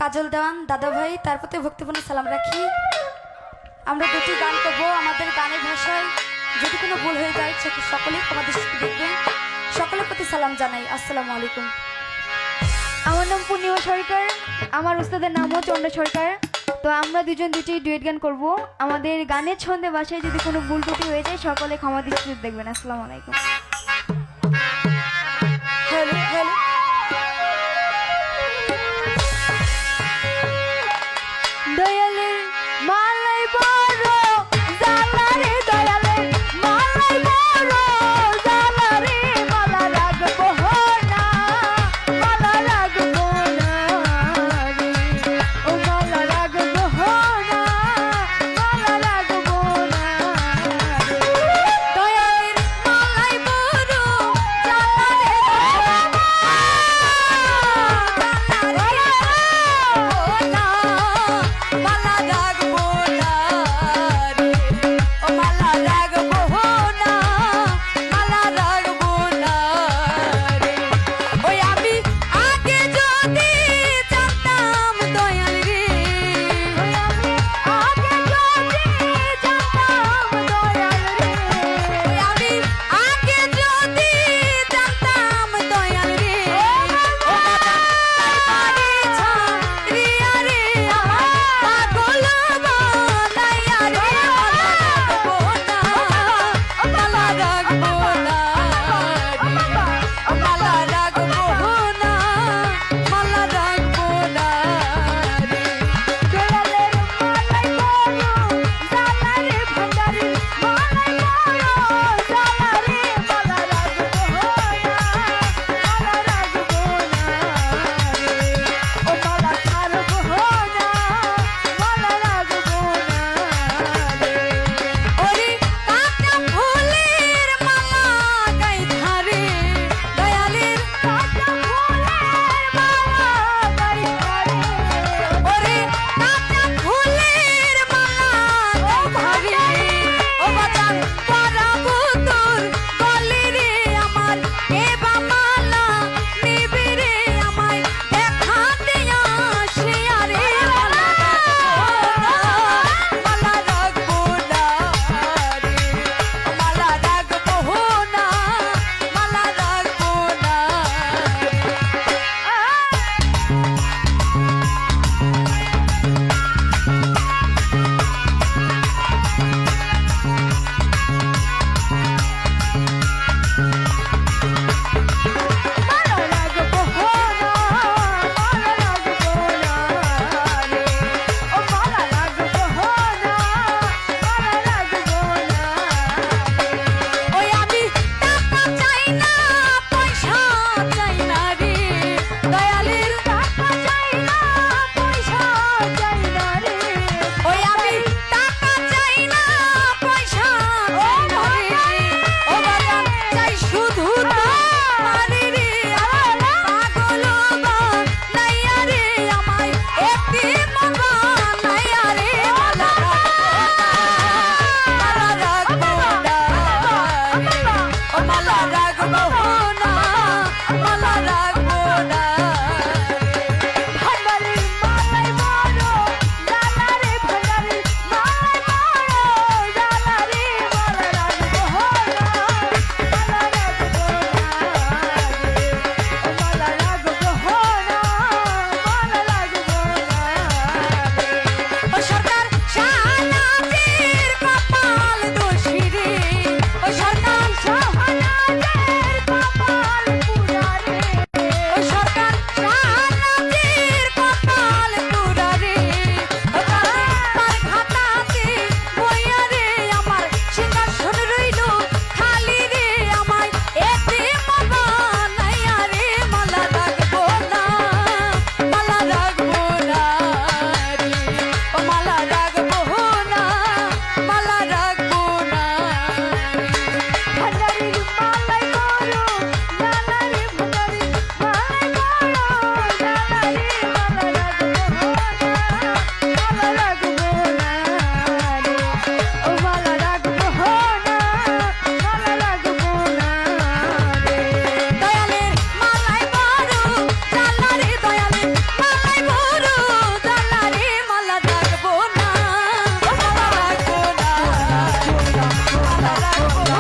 কাজল দেওয়ান দাদা ভাই, তার প্রতি ভক্তিপূর্ণ সালাম রাখি। আমরা দুটি গান করবো আমাদের গানের ভাষায়, যদি কোনো ভুল হয়ে যায় সকলেই আমাদের দেখবেন। সকলের প্রতি সালাম জানাই, আসসালামু আলাইকুম। আমার নাম পূর্ণিমা সরকার, আমার উস্তাদের নামও চন্দ্র সরকার। তো আমরা দুজন দুটি ডুয়েট গান করব। আমাদের গানের ছন্দে ভাষায় যদি কোনো ভুল ত্রুটি হয়ে যায় সকলে ক্ষমা দৃষ্টিতে দেখবেন। আসসালামু আলাইকুম। Hello hello. দয়ালে মালাই বড় জালারে, দয়ালে মালাই বড় জালারে, মালা রাখবো না, মালা রাখবো না রে, ও মালা রাখবো না, মালা রাখবো না রে। দয়ালের মালাই বড় রাখবো